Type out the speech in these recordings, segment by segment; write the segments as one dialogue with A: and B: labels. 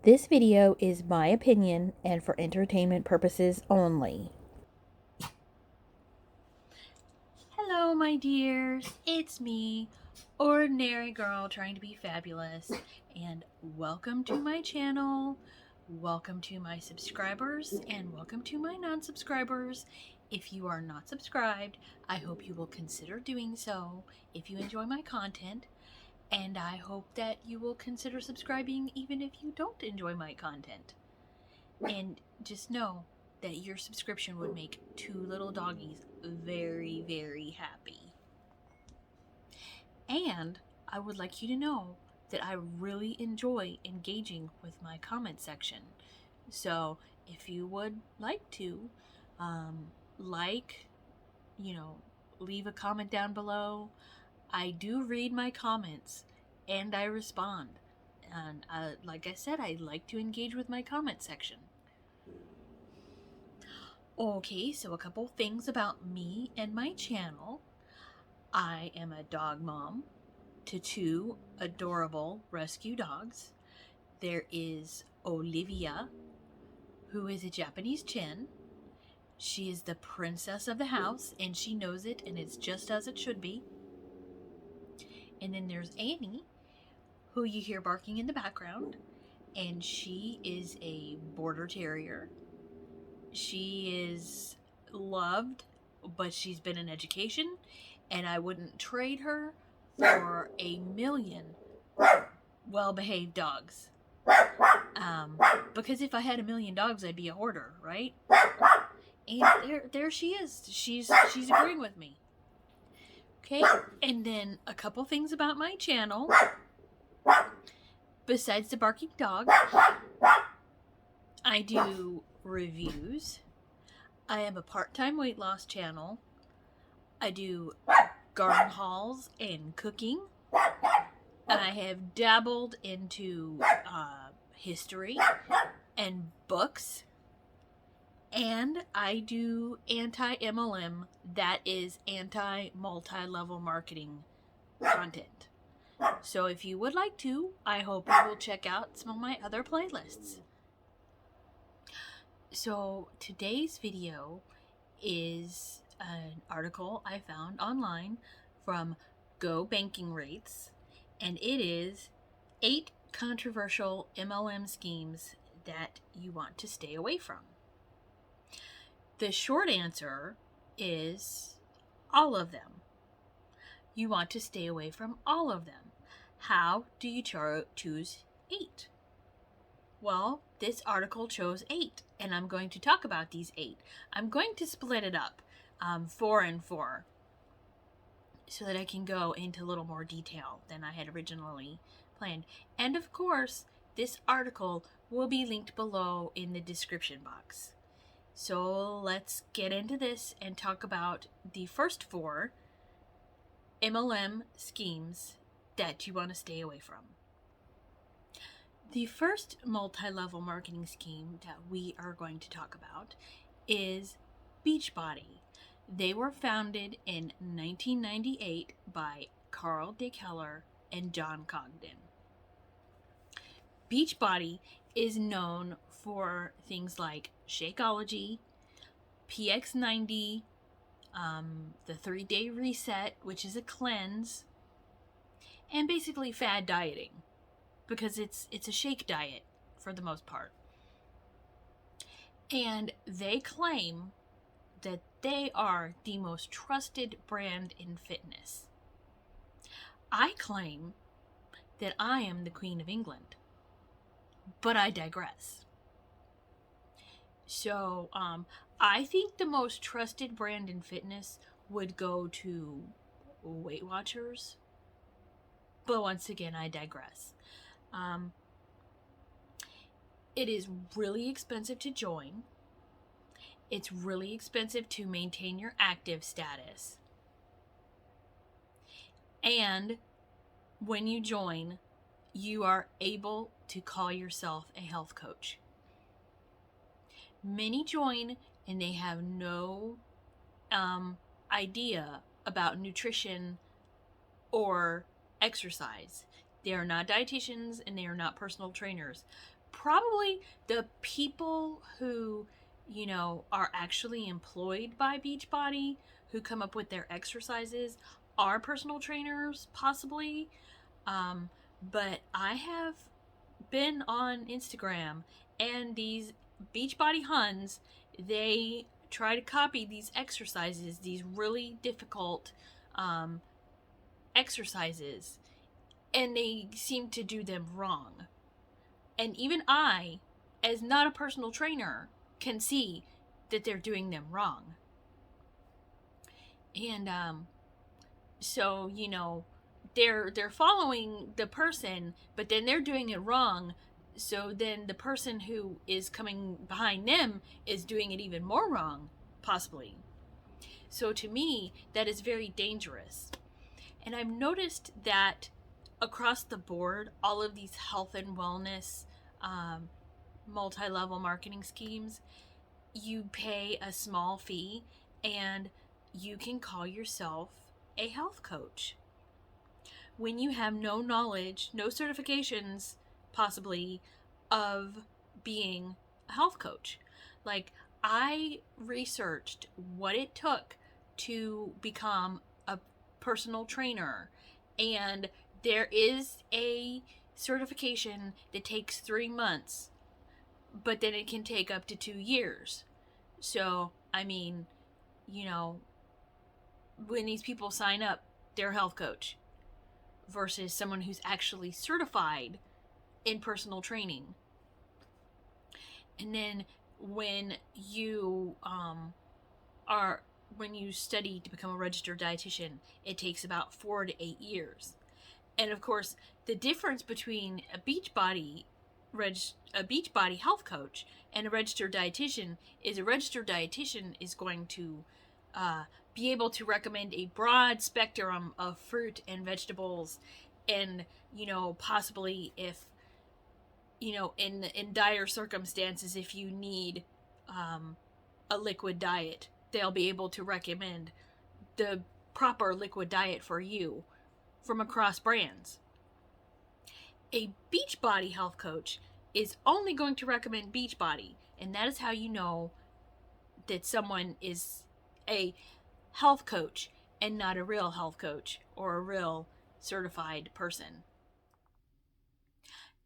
A: This video is my opinion and for entertainment purposes only. Hello, my dears. It's me, ordinary girl trying to be fabulous, and welcome to my channel. Welcome to my subscribers and welcome to my non-subscribers. If you are not subscribed, I hope you will consider doing so if you enjoy my content. And I hope that you will consider subscribing even if you don't enjoy my content. And just know that your subscription would make two little doggies very, very happy. And I would like you to know that I really enjoy engaging with my comment section. So if you would like to, leave a comment down below. I do read my comments and I respond. And like I said, I like to engage with my comment section. Okay, so a couple things about me and my channel. I am a dog mom to two adorable rescue dogs. There is Olivia, who is a Japanese Chin. She is the princess of the house and she knows it, and it's just as it should be. And then there's Annie, who you hear barking in the background, and she is a border terrier. She is loved, but she's been in education, and I wouldn't trade her for a million well-behaved dogs. Because if I had a million dogs, I'd be a hoarder, right? And there she is. She's agreeing with me. Okay, and then a couple things about my channel. Besides the barking dog, I do reviews. I am a part-time weight loss channel. I do garden hauls and cooking. I have dabbled into history and books. And I do anti-MLM, that is anti-multi-level marketing content. So if you would like to, I hope you will check out some of my other playlists. So today's video is an article I found online from Go Banking Rates, and it is 8 controversial MLM schemes that you want to stay away from. The short answer is all of them. You want to stay away from all of them. How do you choose 8? Well, this article chose 8, and I'm going to talk about these 8. I'm going to split it up 4 and 4 so that I can go into a little more detail than I had originally planned. And of course, this article will be linked below in the description box. So let's get into this and talk about the first 4 MLM schemes that you want to stay away from. The first multi-level marketing scheme that we are going to talk about is Beachbody. They were founded in 1998 by Carl D. Keller and John Congdon. Beachbody is known for things like Shakeology, PX90, the 3-day reset, which is a cleanse, and basically fad dieting, because it's a shake diet for the most part. And they claim that they are the most trusted brand in fitness. I claim that I am the Queen of England, but I digress. So, I think the most trusted brand in fitness would go to Weight Watchers, but once again, I digress. It is really expensive to join. It's really expensive to maintain your active status. And when you join, you are able to call yourself a health coach. Many join and they have no idea about nutrition or exercise. They are not dietitians and they are not personal trainers. Probably the people who, are actually employed by Beachbody, who come up with their exercises, are personal trainers, possibly. But I have been on Instagram, and these Beachbody Huns, they try to copy these exercises, these really difficult exercises, and they seem to do them wrong. And even I, as not a personal trainer, can see that they're doing them wrong. And so they're following the person, but then they're doing it wrong. So then the person who is coming behind them is doing it even more wrong, possibly. So to me, that is very dangerous. And I've noticed that across the board, all of these health and wellness multi-level marketing schemes, you pay a small fee and you can call yourself a health coach. When you have no knowledge, no certifications, possibly, of being a health coach. Like, I researched what it took to become a personal trainer, and there is a certification that takes 3 months, but then it can take up to 2 years. So, I mean, when these people sign up, they're a health coach versus someone who's actually certified in personal training. And then when you when you study to become a registered dietitian, it takes about 4 to 8 years. And of course, the difference between a Beachbody health coach and a registered dietitian is a registered dietitian is going to be able to recommend a broad spectrum of fruit and vegetables, and possibly, if in dire circumstances, if you need a liquid diet, they'll be able to recommend the proper liquid diet for you from across brands. A Beachbody health coach is only going to recommend Beachbody, and that is how you know that someone is a health coach and not a real health coach or a real certified person.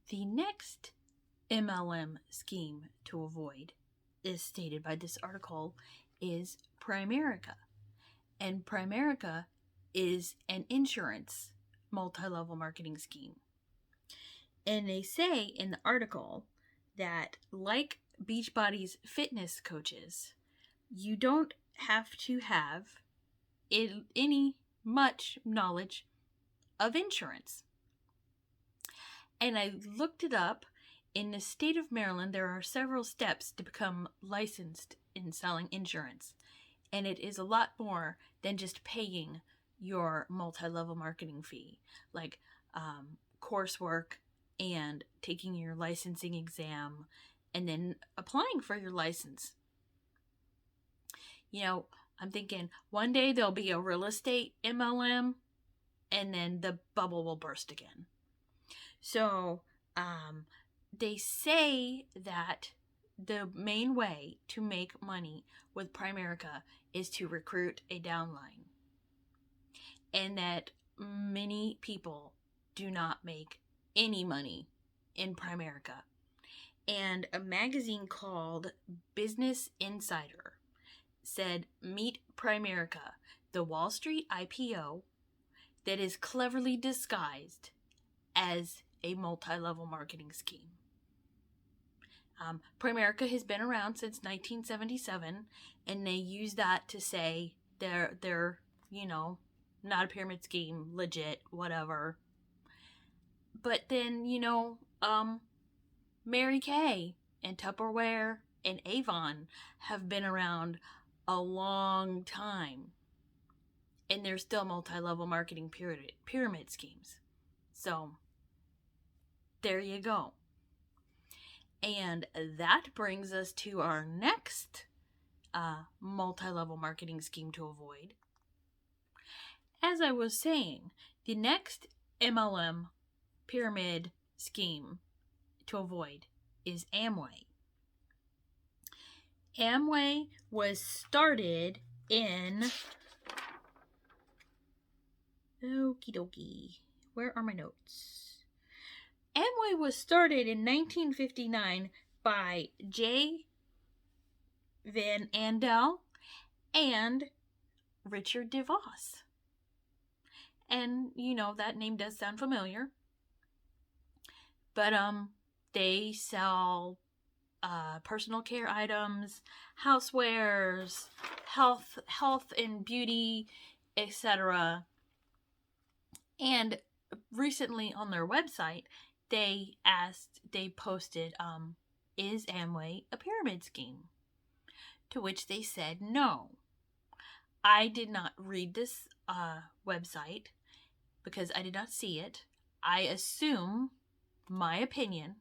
A: The next MLM scheme to avoid, is stated by this article, is Primerica. And Primerica is an insurance multi-level marketing scheme. And they say in the article that, like Beachbody's fitness coaches, you don't have to have any much knowledge of insurance. And I looked it up. In the state of Maryland, there are several steps to become licensed in selling insurance. And it is a lot more than just paying your multi-level marketing fee, like coursework and taking your licensing exam and then applying for your license. I'm thinking one day there'll be a real estate MLM and then the bubble will burst again. So they say that the main way to make money with Primerica is to recruit a downline, and that many people do not make any money in Primerica. And a magazine called Business Insider said, "Meet Primerica, the Wall Street IPO that is cleverly disguised as a multi-level marketing scheme." Primerica has been around since 1977, and they use that to say they're not a pyramid scheme, legit, whatever. But then Mary Kay and Tupperware and Avon have been around a long time, and they're still multi-level marketing pyramid schemes. So there you go. And that brings us to our next multi-level marketing scheme to avoid, as I was saying, the next MLM pyramid scheme to avoid is Amway. Amway was started in... Okie dokie. Where are my notes? Amway was started in 1959 by J. Van Andel and Richard DeVos. And, that name does sound familiar. But, they sell personal care items, housewares, health and beauty, etc. And recently on their website, they posted, is Amway a pyramid scheme? To which they said no. I did not read this website because I did not see it. I assume, my opinion,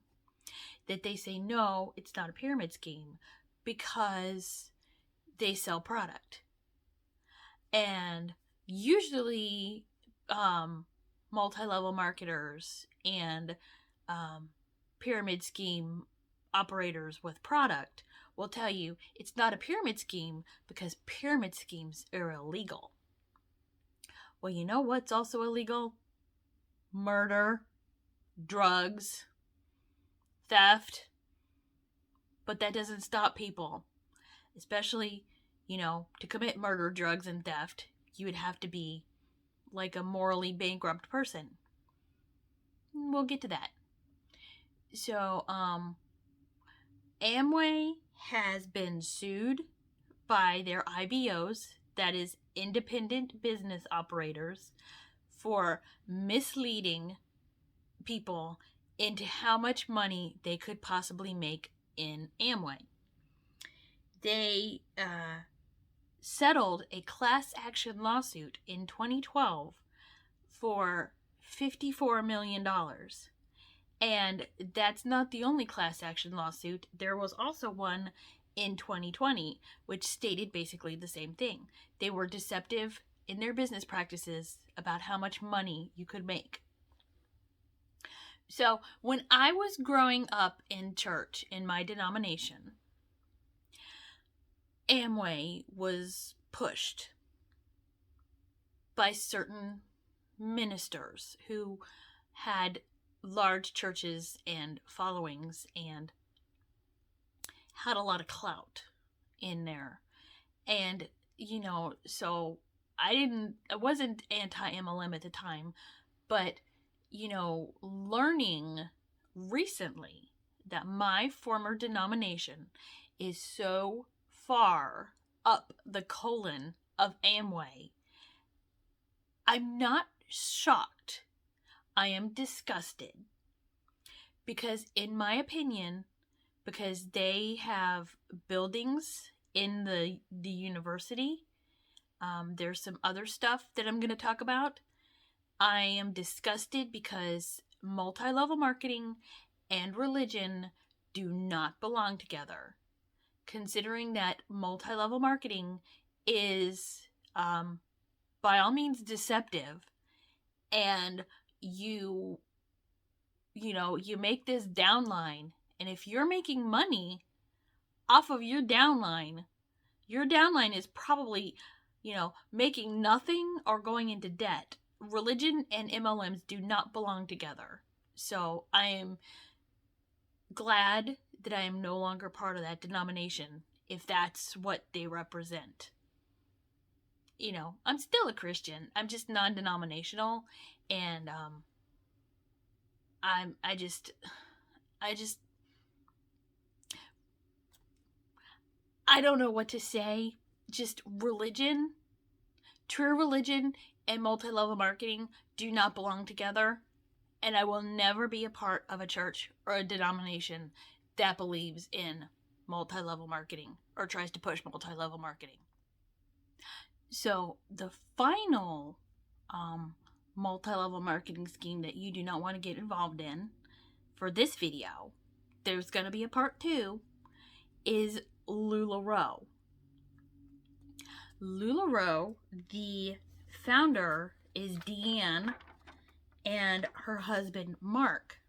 A: that they say no, it's not a pyramid scheme because they sell product. And usually multi-level marketers and pyramid scheme operators with product will tell you it's not a pyramid scheme because pyramid schemes are illegal. Well, you know what's also illegal? Murder, drugs, theft. But that doesn't stop people. Especially, to commit murder, drugs, and theft, you would have to be like a morally bankrupt person. We'll get to that. So, Amway has been sued by their IBOs, that is, independent business operators, for misleading people into how much money they could possibly make in Amway. They settled a class action lawsuit in 2012 for $54 million. And that's not the only class action lawsuit. There was also one in 2020, which stated basically the same thing. They were deceptive in their business practices about how much money you could make. So when I was growing up in church in my denomination, Amway was pushed by certain ministers who had large churches and followings and had a lot of clout in there. And, so I wasn't anti-MLM at the time, but, learning recently that my former denomination is so far up the colon of Amway, I'm not shocked. I am disgusted. Because in my opinion, because they have buildings in the university, there's some other stuff that I'm going to talk about. I am disgusted because multi-level marketing and religion do not belong together. Considering that multi-level marketing is, by all means, deceptive, and you make this downline, and if you're making money off of your downline is probably, making nothing or going into debt. Religion and MLMs do not belong together. So I am glad that I am no longer part of that denomination, if that's what they represent. I'm still a Christian. I'm just non-denominational, and I don't know what to say. Just religion, true religion, and multi-level marketing do not belong together. And I will never be a part of a church or a denomination that believes in multi-level marketing or tries to push multi-level marketing. So the final multi-level marketing scheme that you do not want to get involved in for this video, there's going to be a part 2, is Lululemon. Lululemon, the founder is Deanne and her husband Mark,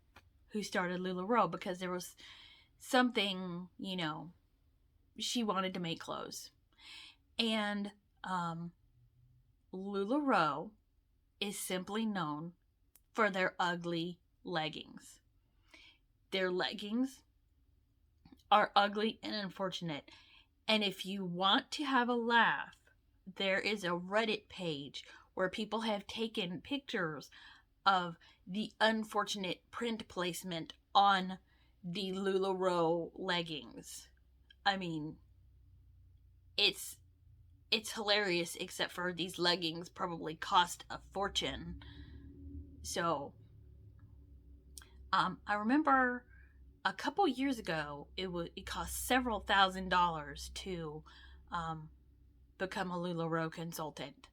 A: who started LuLaRoe because there was something, she wanted to make clothes. And LuLaRoe is simply known for their ugly leggings. Their leggings are ugly and unfortunate. And if you want to have a laugh, there is a Reddit page where people have taken pictures of the unfortunate print placement on the LuLaRoe leggings. I mean, it's hilarious, except for these leggings probably cost a fortune. So, I remember a couple years ago, it cost several $1,000s to become a LuLaRoe consultant,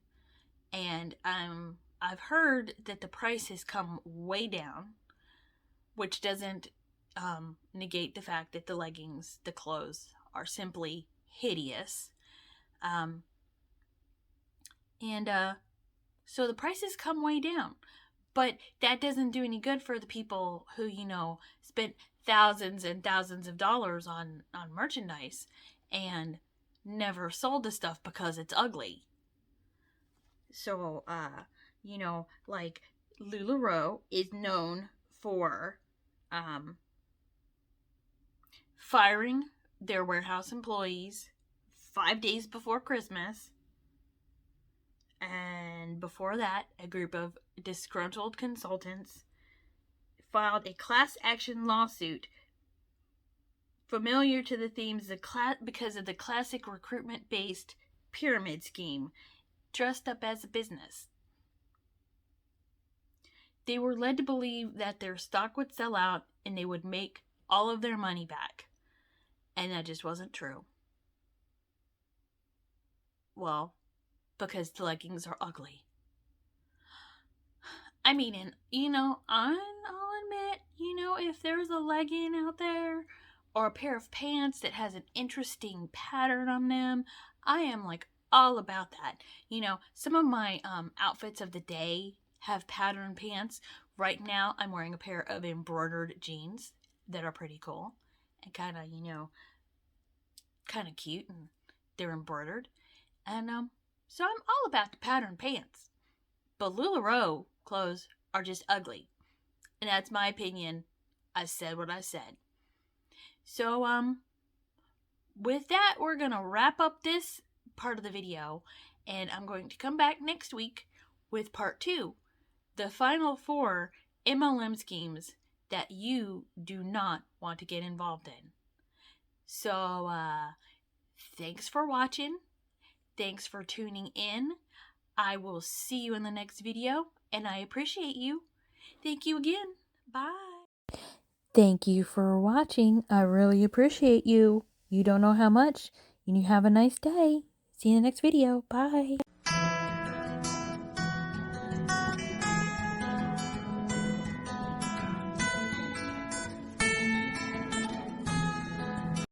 A: and I've heard that the price has come way down, which doesn't negate the fact that the clothes are simply hideous. So the prices come way down. But that doesn't do any good for the people who, spent thousands and thousands of dollars on merchandise and never sold the stuff because it's ugly. So, like LuLaRoe is known for firing their warehouse employees 5 days before Christmas. And before that, a group of disgruntled consultants filed a class action lawsuit familiar to the themes because of the classic recruitment-based pyramid scheme dressed up as a business. They were led to believe that their stock would sell out and they would make all of their money back. And that just wasn't true. Well, because the leggings are ugly. I mean, and I'll admit, if there's a legging out there or a pair of pants that has an interesting pattern on them, I am like all about that. Some of my outfits of the day have pattern pants. Right now, I'm wearing a pair of embroidered jeans that are pretty cool and kind of cute, and they're embroidered. And so I'm all about the pattern pants. But LuLaRoe clothes are just ugly. And that's my opinion. I said what I said. So, with that, we're going to wrap up this part of the video. And I'm going to come back next week with part 2. The final 4 MLM schemes that you do not want to get involved in. So, thanks for watching. Thanks for tuning in. I will see you in the next video, and I appreciate you. Thank you again. Bye. Thank you for watching. I really appreciate you. You don't know how much. And you have a nice day. See you in the next video. Bye.